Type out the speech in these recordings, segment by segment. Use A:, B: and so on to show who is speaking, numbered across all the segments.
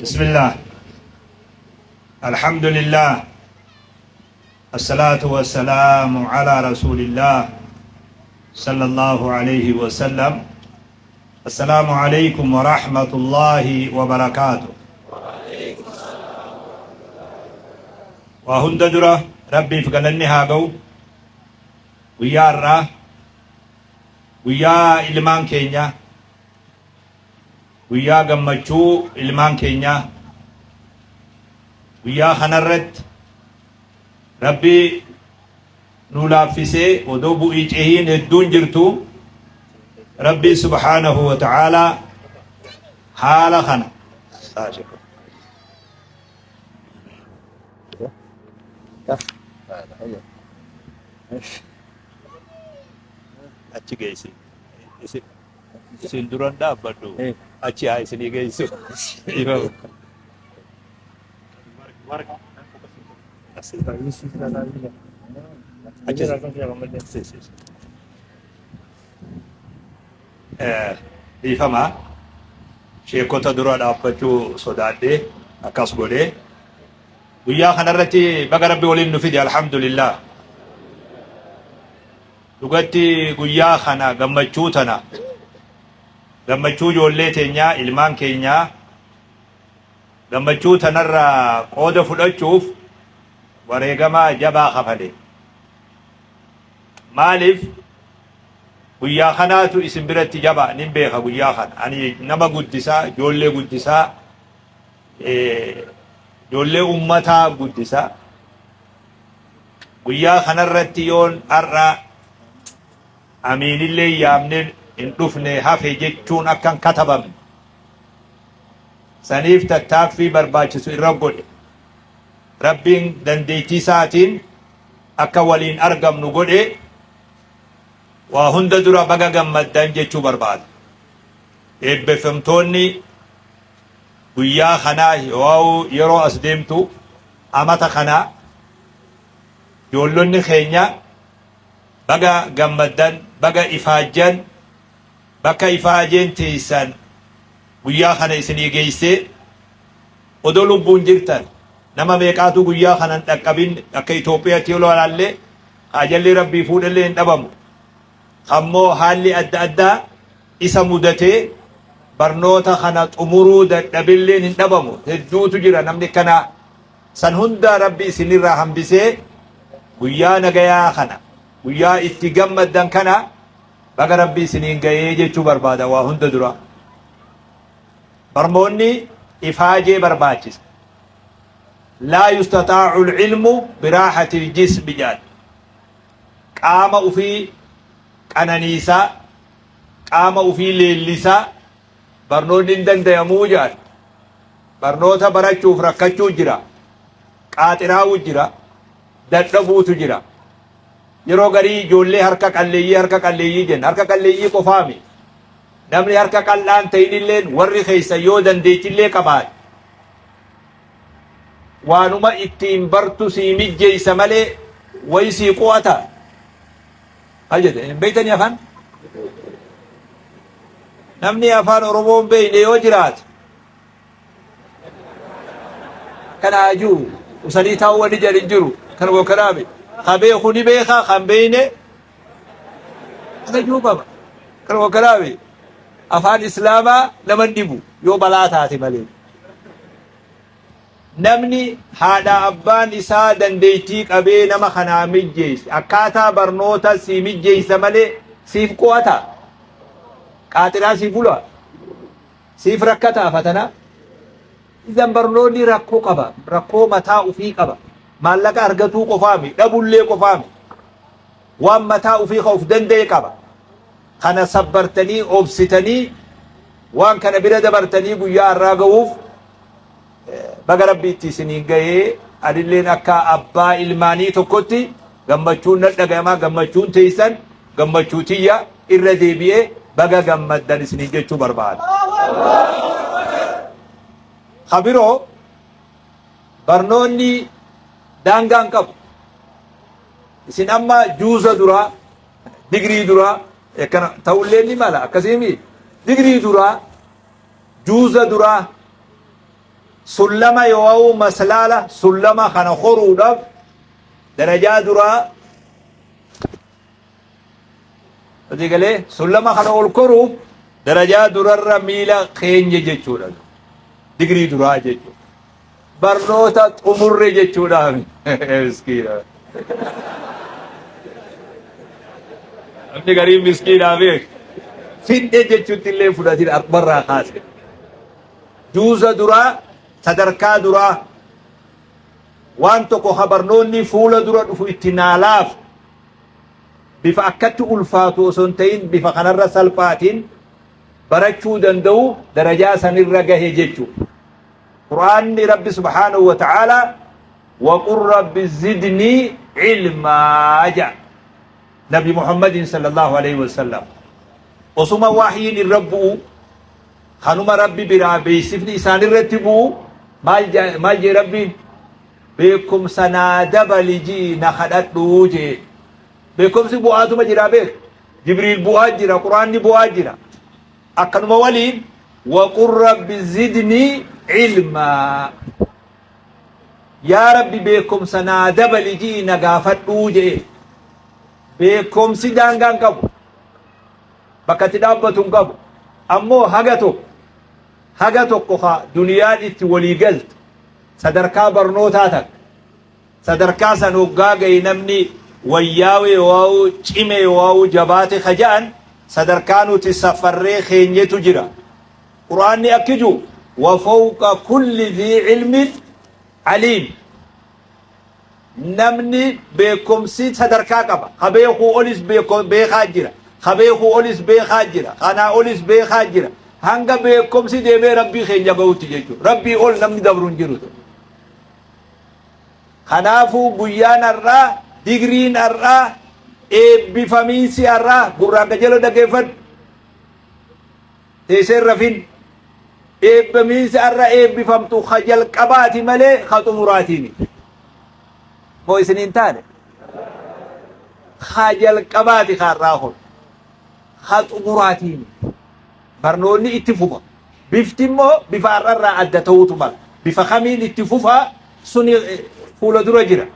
A: بسم الله الحمد لله الصلاة والسلام على رسول الله صلى الله عليه وسلم. السلام عليكم ورحمة الله وبركاته. وهند درة ربي فقلني هاقو ويا الرا ويا إلمان كينيا ويا قمتشو إلمان كينيا ويا خنرت ربي نولافسي ودوبو إيجهين الدون جرتو ربي سبحانه وتعالى حال خنا أتشي جيسي سندران دا بدو أتشي هاي سني جيسو Ifama sheekota dura dhaabbachuu sodaadhee akkas godhee guyyaa kanarratti baga rabbi waliin nu fide alhamdulillah. Dhugatti guyyaa kana gammachuu tana gammachuu ijoollee teenyaa ilmaan keenyaa gammachuu tanarraa qooda fudhachuuf wareegama jabaa kafale. Maaliif guyyaa kanaatu isin biratti jaba nin beeka guyyaa kana ani nama guddisaa ijoollee guddisaa ijoollee ummataa guddisaa guyyaa kanarratti yoon har'a amiinillee yaamne hin dhufne hafe jechuun akkan katabamne saniif tattaaffii barbaachisu irra godhe rabbiin dandeettii isaatiin akka waliin argamnu godhe waa hunda dura baga gammaddan jechuu barbaada. Eebbifamtoonni guyyaa kanaa yeroo as deemtu amata kanaa ijoollonni keenya baga gammaddan baga ifaajjan bakka ifaajeen teessan guyyaa kana isinii geessee odoo lubbuun jirtan nama meeqaatu guyyaa kanan dhaqqabin akka Itoophiyaatti yoo ilaalle ajalli rabbii fuudhallee hin dhabamu. Ammoo haalli adda addaa isa mudatee barnoota kana xumuruu dadhabilleen hin dhabamu hedduutu jira namni kana san hunda rabbi isinirraa hambisee guyyaa nagayaa kana guyyaa itti gammaddan kana baga rabbi isiniin gahee jechuu barbaada. Waa hunda dura barmoonni ifaajee barbaachisa. laa yustataacu alcilmu biraaxati iljismi jedhan qaama ufii qananiisaa qaama ufii leellisaa barnoonni hin dandayamuu jedhan. Barnoota barachuuf rakkachuu jira, qaaxiraa'uu jira, dadhabuutu jira. Yeroo garii ijoollee harka qalleeyyii jenna. Harka qalleeyyii qofaami namni harka qal'aan ta'inilleen warri keessa yoo dandeettillee qabaate waanuma ittiin bartu sii mijjeeysa malee wayi sii qu'ata. Beeytanii afaan namni afaan Oromoon beeyne yoo jiraate kana ajuu usanii taa'uu wani jedhin jiru kan gokkanaame kan beeku ni beeka kan beeyne ajuu qaba kan gokkanaame afaan islaamaa nama dhibu yoo balaa taate malee. Namni haadha abbaan isaa dandeettii qabee nama kanaa mijjeeyse akkaataa barnoota sii mijjeeysa malee siif qu'ata. Qaaxiraa siif bula siif rakkataa fatana. Izan barnoonni rakkoo qaba, rakkoo mataa ufii qaba. Maallaqa argatuu qofaami dhabullee qofaami waan mataa ufii of danda'e qaba. Kana sabbartanii obsitanii waan kana bira dabartanii guyyaa har'aa ga'uuf baga rabbiitti isiniin gahee adilleen akka abbaa ilmaanii tokkotti gammachuun dhagayamaa gammachuun teessan gammachuu tiyya irra deebi'ee baga gammaddan isiniin jechuu barbaada. Kabiroo barnoonni daangaan qabu. Isin amma juuza duraa digrii duraa ta'ullee ni mala akkasiimi دقري درا جوز درا سلما يواو مسلالة سلما خنا خرودف درجة درا تدي قاله سلما خنا الكروب درجة درا ميلا خين جيجورا دقري درا جيجو برنوتا أمور جيجورا مسكينة أمني قريب مسكينة بيك فين جيجو تلي فراتين أكبر راقاس جوز درا sadarkaa duraa waan tokko habarnoonni fuula dura dhufu itti naalaaf bifa akkatti ulfaatu osoo hin ta'in bifa kanarra salphaatiin barachuu danda'u darajaa sanirra gahe jechuu quraanni rabbi subhaanahu wa ta'aalaa waqul rabbi zidnii ilmaa jedha nabi muhammadin sallallahu alaihi wasallam osuma wahyiin irra bu'u kanuma rabbi biraa beeksifni isaanirratti bu'u maal jee rabbiin beekumsa naa dabali jii na kadhadhuu jee beekumsi bu'aatuma jira beek jibriil bu'aa jira quraanni bu'aa jira akkanuma waliin waqul rabbi zidnii ilmaa yaa rabbi beekumsa naa dabali jii na gaafadhuu jee beekumsi daangaan qabu bakka itti dhaabbatu hin qabu ammoo haga tokko ha duniyaan itti walii galtu sadarkaa barnootaa takka sadarkaa san hoggaa gahe namni wayyaawee waa'uu cimee waa'uu jabaate kaja'an sadarkaa nuti safarree keenyetu jira quraanni akkiju wa fawqa kulli dhii ilmin aliim namni beekumsi sadarkaa qaba habeekuu olis beekaa jira habeekuu olis beekaa jira kanaa olis beekaa jira hanga beekumsi deemee rabbii keenya ga'utti jechuudha rabbii ol namni dabru hin jiru kanaafuu guyyaan har'aa digriin har'aa eebbifamiinsi har'aa gurraan gajala dhageeffadhu teesseen rafin eebbamiinsi har'a eebbifamtu ka jalqabaati malee ka xumuraatiini moo isiniin taane ka jalqabaati ka har'aa kun ka xumuraatiini barnoonni itti fufa bifti immoo bifa har'arraa adda ta'uutu mala bifa kamiin itti fufa suni fuula dura jira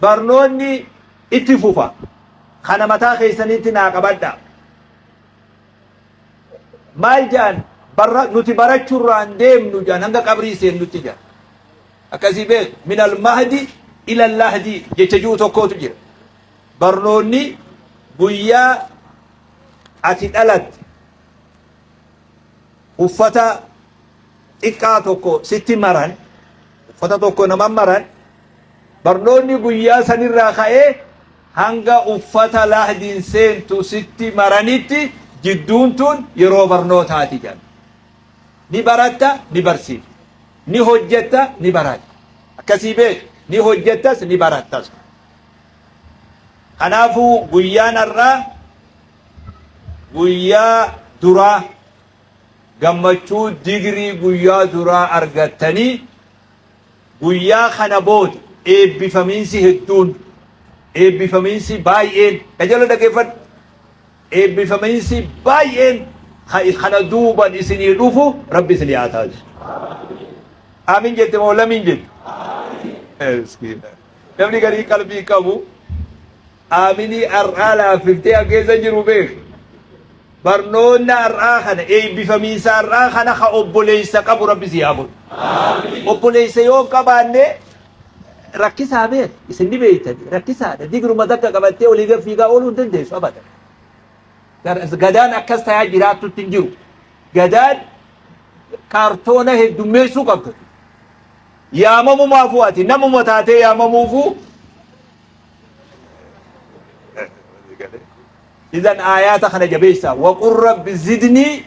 A: barnoonni itti fufa kana mataa keessanitti naa qabadha maal jaan nuti barachuurraan deemnu jaan hanga qabrii seennutti jaan akkasii beek min almahdi ila allahdi jecha jiru tokkootu jira barnoonni guyyaa ati dhalatte uffata xiqqaa tokko sitti maran uffata tokko nama maran barnoonni guyyaa sanirraa ka'ee hanga uffata lahdiin seentu sitti maranitti jidduun tun yeroo barnootaati jedhan ni baratta ni barsiifta ni hojjetta ni baratta akkasii beek ni hojjettas ni barattas kanaafuu guyyaan har'aa guyyaa duraa gammachuu digrii guyyaa duraa argattanii guyyaa kana booda eebbifamiinsi hedduun eebbifamiinsi baay'een kajala dhageeffadhu eebbifamiinsi baay'een kana duuban isinii dhufu rabbi isinii haa taasisu aamin jette moo lamiin jette namni garii qalbii qabu aaminii har'aa laaffiftee keessa jiru beek barnoonni har'aa kana eebbifamiinsa har'aa kana ka obboleessa qabu rabbi si haa godhu obboleessa yoo qabaanne rakkisaa beek isin ni beeytani rakkisaadha digruma takka qabattee olii gad fiigaa ooluu hin dandeessu abada gadaan akkas tayaa jiraattutti hin jiru gadaan kaartoona heddummeessuu qabdu yaamamumaafuu ati namuma taatee yaamamuufuu إذن آيات خنا جبيسا وقل رب زدني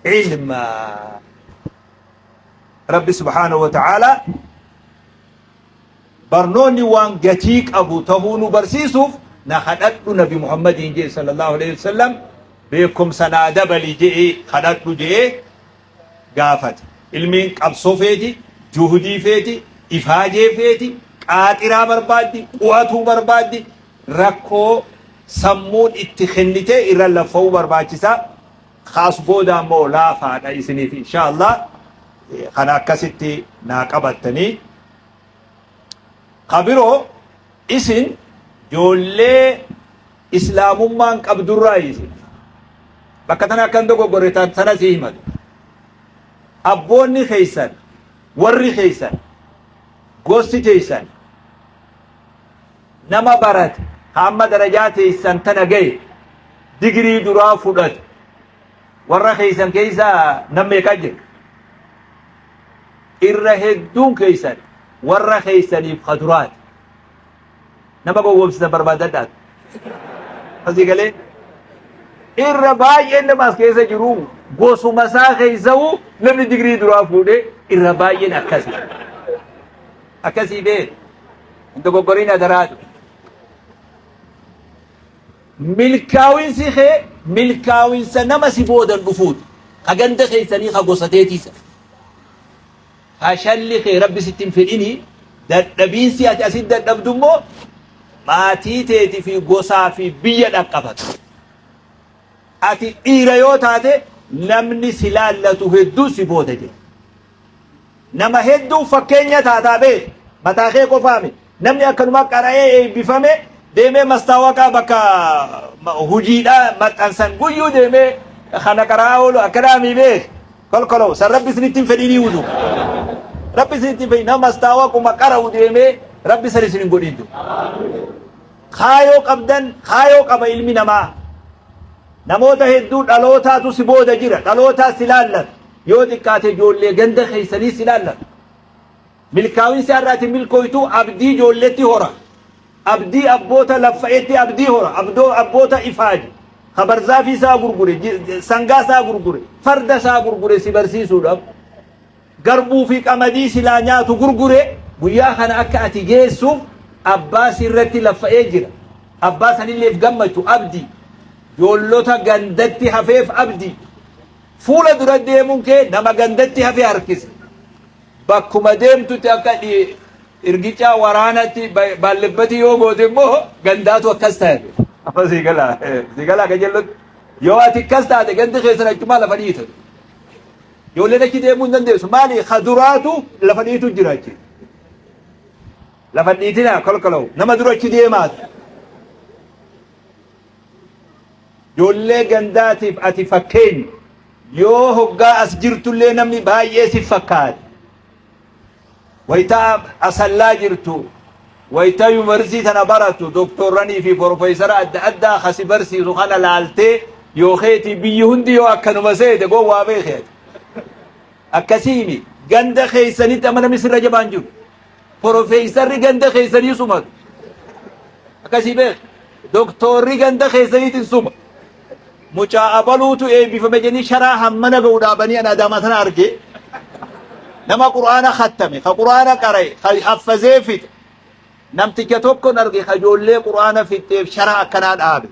A: علما رب سبحانه وتعالى برنوني وان جتيك أبو تهون برسيسوف نخدت نبي محمد صلى الله عليه وسلم بكم سنادة بلي جئ خدت جئ قافت علمين قبصو فيتي جهدي فيتي إفاجي فيتي قاترا بربادي قواتو بربادي ركو سمون اتخنته إرى لفو برباچسا خاص بودا مو لا فادا إسني في إن شاء الله خنا كستي ناقبتني خبرو إسن جولي إسلام من قبض الرئيس بكتنا كندو غوريتان سنة سيهمد أبوني خيسان ورّي خيسان غوستي تيسان نما برات هم درجات إسان تنجي ديجري درا فودت ورّا خيسان كيسا نمي كجر إرهدون كيسان ورّا خيسان يبخدرات نما قوّبسنا بربادات فزي قالي الرباية إنما كيسا جرو غوسو مساخ يزو نمني ديجري درا فوده الرباية أكاسي بيت انتو قبرين أدراد ملكاوين سيخي ملكاوين سنما سيبودا النفود خاقند خيساني خاقوستيتيسا هاشالي خي ربي ستين فليني نبين سياتي أسيد نبدمو ما تيتي في قوسا في بيا نقفت أتي إيريوت هذا نمني سلالة هدو سيبودا جي نما هدو فكينيا تاتابي متاخي قفامي نمني أكنما قرأي بفامي ديمي مستواكا بكا هجيدا متانسان قيو ديمي خانا قرأولو أكرامي بيك كل سر ربي سنتين فديني ودو ربي سنتين فديني نما مستواكو مقرأو ديمي ربي سر سنين قديدو خايو قبدن خايو قب علمي نما نموتا هدو دلوتا تو سبودا جيرا دلوتا سلالت يو دكاتي جولي غند خيسني سلالت ملكاوين سياراتي ملكويتو أبدي جولتي هورا أبدي أبوتا لفايتي أبدي هورا أبوتا إفاجي خبر زافي سا غرغوري سنغا سا غرغوري فرد سا غرغوري سيبرسي سوداب غربو في قمدي سلانياتو غرغوري بويا خنا أكاتي جيسو أباس الرتي لفايجرا أباس اللي فقمتو أبدي جولوتا غندتي حفيف أبدي فولا درد ممكن نما غندتي حفي هركس bakkuma deemtutti akka irgicha waraanatti ballibati yoo goote immoo gandaatu akkas ta'e afa sigala gajello yoo ati akkas taate gandi keessan achuma lafa dhiitu yoo leen achi deemuu hin dandeessu maali khaduraatu lafa dhiitu jira achi lafa dhiitina kolkolaw nama dura achi deemaat yoollee gandaatiif ati fakkeenya yoo hoggaa as jirtullee namni baay'ee si fakkaate ويتا أسلا جرتو ويتا يمرزي تنبرتو دكتوراني في بروفيسور أدى خسي برسي سخانا لالتي يو خيتي بيهندي يو أكنو مسيد قو وابي خيت أكسيمي غند خيساني تمنا مصر رجبانجو بروفيسور غند خيساني سمت أكسيمي دكتوري غند خيساني تنسمت مچا أبلوتو إيه بفمجني شرا همنا قودا بني أنا دامتنا أرجي نما قرآن ختمي قرآن قرأي حفظي فيت نمتي كتوكو نرغي خجولي قرآن فيت شرع كنان آبي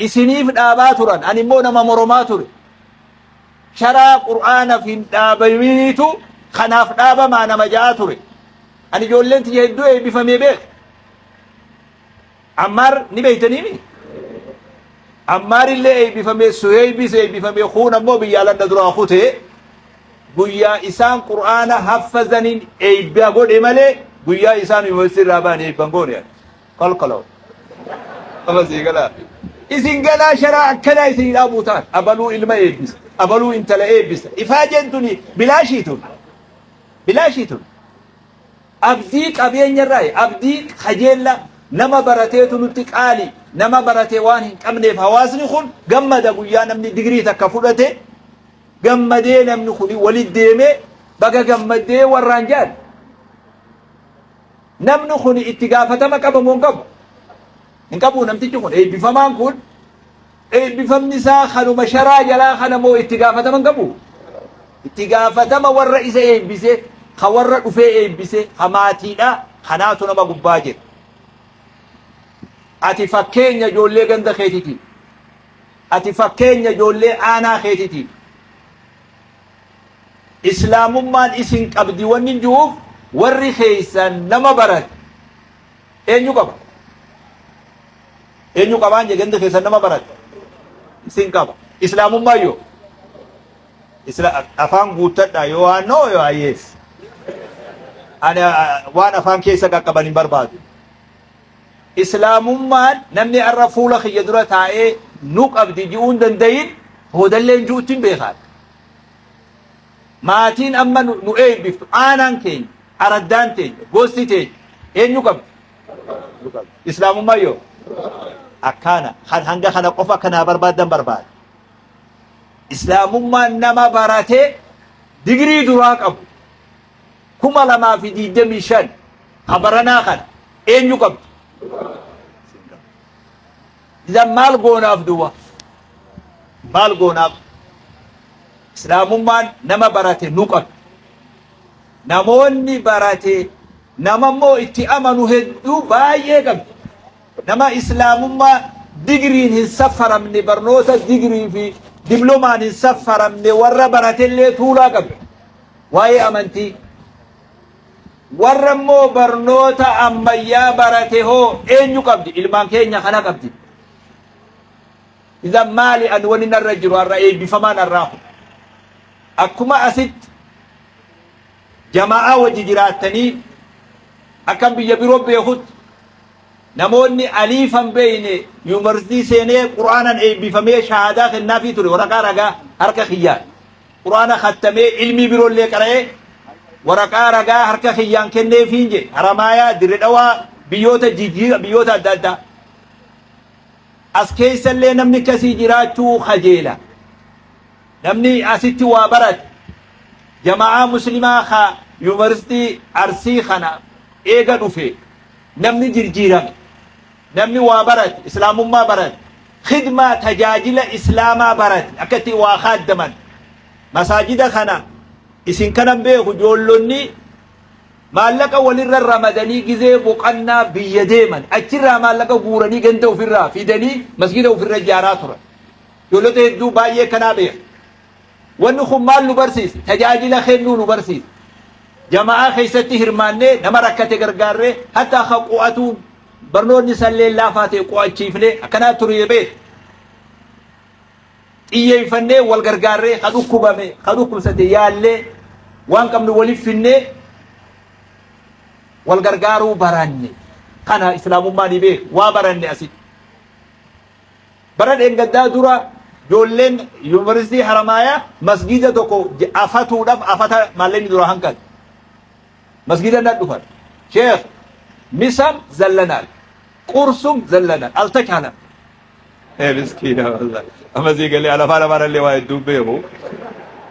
A: إسنيف داباتوران أني مو نما مرماتوري شرع قرآن في دابيميتو خناف دابا ما نما جاتوري أني جولين تجهدو إيه بفمي بيك عمار نبيتني مي عمار اللي إيه بفمي سوهيبي سي بفمي خونا مو بيالا ندرو أخوتي guyyaa isaan qur'aana haffazaniin eebbaa godhe malee guyyaa isaan yuunivarsiitii irraa ba'an eebban goone kolkoloo amasii galaa isin galaa sharaa akkanaa isin dhaabuu ta'an abaluu ilma eebbisa abaluu intala eebbisa ifaajeen tuni bilaashiitun abdii qabeenyarraa abdii kajeella nama barateetu nutti qaali nama baratee waan hin qabneef hawaasni kun gammada guyyaa namni digirii takka fudhate gammadee namni kuni walit deeme baga gammadee warraan jaan namni kuni itti gaafatama qabamoo hin qabu namtichi kun eebbifamaan kun eebbifamni isaa kanuma sharaa jalaa kana moo itti gaafatama hin qabu itti gaafatama warra isa eebbise ka warra dhufee eebbise hamaatiidha kanaatu nama gubbaa jira ati fakkeenya ijoollee ganda keetiti ati fakkeenya ijoollee aanaa keetiti إسلاممان إسن قبدي ونجوف ورّي خيسان نما برد إنيو قبان جي جند خيسان نما برد إسن قبا إسلام ما يو إسلام أفان قوتنا يو أنو يو أيس أنا وأنا أفان كيسا كبني برباد إسلام ما نمني الرفولة خيدرة تاعي نوك أبدي جون دندين هو دلين جوتين بيخال ماتين أما نؤيد بفتو آنان كين أردان تين غوستي تين إيه نوك أبدي إسلام ما يو أكانا خان هنگا خانا قفا كنا برباد دم برباد إسلام ما نما باراتي ديگري دراك أبو كما لما في دي دمشان خبرنا خان إيه نوك أبدي إذا مال قونا فدوا مال قونا إسلام ما نما باراتي نوك أبدي نموني باراتي نما مو اتئامنو هدو بايه قبدي نما إسلام ما ديجرين هنسفر من برنوتا ديجرين في دبلومان هنسفر من ورا براتيلي طولا قبل واي أمنتي ورا مو برنوتا أما يا براتي هو إنيو قبدي إلمان كينيا خنا قبدي إذا مالي أنواني الرجل والرأي بفمان الراح أكما أسد جماعة وججراتني أكم بيبرو بيهود نموني أليفا بين يمرزي سنة قرآن بفمي شهادة النافي تري ورقا رقا هركا خيان قرآن ختمي علمي برول لي كره ورقا رقا هركا خيان كنه فينجي هرمايا دردوا بيوتا جيجي بيوتا دادا أسكيس اللي نمني كسي جراتو خجيلا نمني أسيتي وابرد جماعة مسلمة خا يمرزي أرسي خنا إيغا نفي نمني جرجيرم نمني وابرد إسلام ما برد خدمة تجاجل إسلاما برد أكتي واخاد دمن مساجد خنا إسن كنم بيه جولوني مالك ولر الرمضاني جزي بقنا بيديمن أجرا مالك غورني جنده في الرا في دني مسجده في الرجارات يولته دو بايه كنا بيه ونخم مال نبرسيس تجاجل خير نبرسيس جماعة خيستي هرمانة نمركة غرغارة حتى خقواتو برنوني سلي الله فاتي قوات شيفلي أكنا تري بيت إيه فنّي والغرغارة خدوكو بامي خدوكو ستيالي وانكم نولي فنّي والغرغارو براني خنا إسلام ما نبيه وابراني أسيد بران إنقدا دورا جولين يونيفرسيتي حرمايا مسجدة توكو أفتو دف أفتا مالين دورا هنكال مسجدنا ندفر شيخ مسم زلنا قرصم زلنا التكهنا ايه مسكينة والله اما زي قال لي على فانا مرة اللي واحد دوبيه هو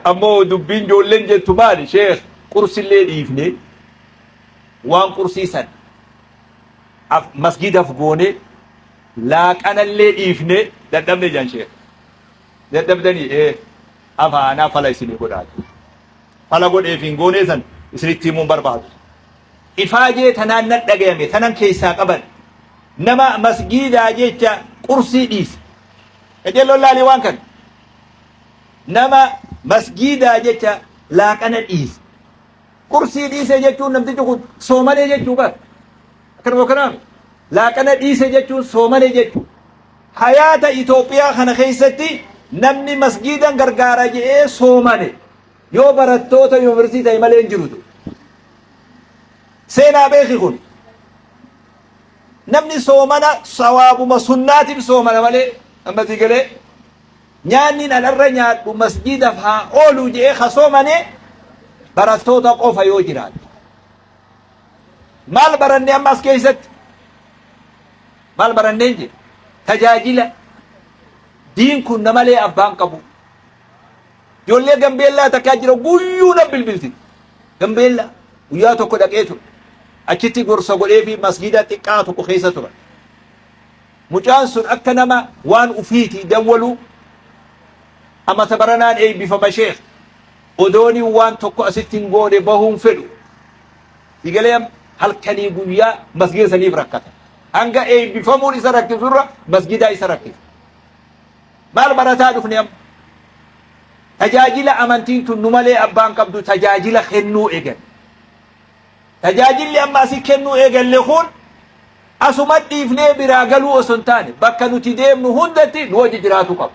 A: اما دوبين جولين جتو مالي شيخ قرص اللي يفني وان قرصي سن مسجد افقوني لاك انا اللي يفني دمني جان شيخ دمني ايه افا انا فلا يسيني قدات فلا قد ايه فينقوني سن إسرتي من برباد إفاجة تنان ندقيمي تنان كيسا قبل نما مسجد أجيتش قرسي ديس أجل الله لوان كان نما مسجد أجيتش لا كان ديس قرسي ديس أجيتشون نمتجو سومان أجيتشو بك كرمو كرام لا كان ديس أجيتشون سومان أجيتشو حياة إثيوبيا خنا خيستي نمني مسجدا غرغارا جئ سومان yoo barattoota yuunivarsiitii malee hin jirutu seenaa beeki kun namni soomana sawaabuma sunnaatiif soomana malee ammati galee nyaanni alarra nyaadhu masjidaaf haa oolu jedhee ka soomane barattoota qofa yoo jiraat maal baranne amma as keessatti maal baranneen jedhe tajaajila diin kun namalee abbaan qabu Jolle Gambella takajiro guyyu na bilbilti Gambella guyyaa tokko dhaqeetu achitti gorsa godhee fi masjida xiqqaa tokko keessa tura mucaan sun akka nama waan ufiiti dawwalu amma tabaranaan eebbifama sheekh odooni waan tokko asitti hin goone bahuun fedhu digaleem halkanii guyyaa masjida saniif rakkata hanga eebbifamuun isa rakkisurra masjida isa rakkisa maal barataa dhufne amma تجاجل أمانتين تنملي أبان قبضو تجاجل خنو إيجن تجاجل لأما سي خنو إيجن لخون أسمت إفني براغلو أسنتاني بكا نتديم نهندتي نوجي جراتو قبض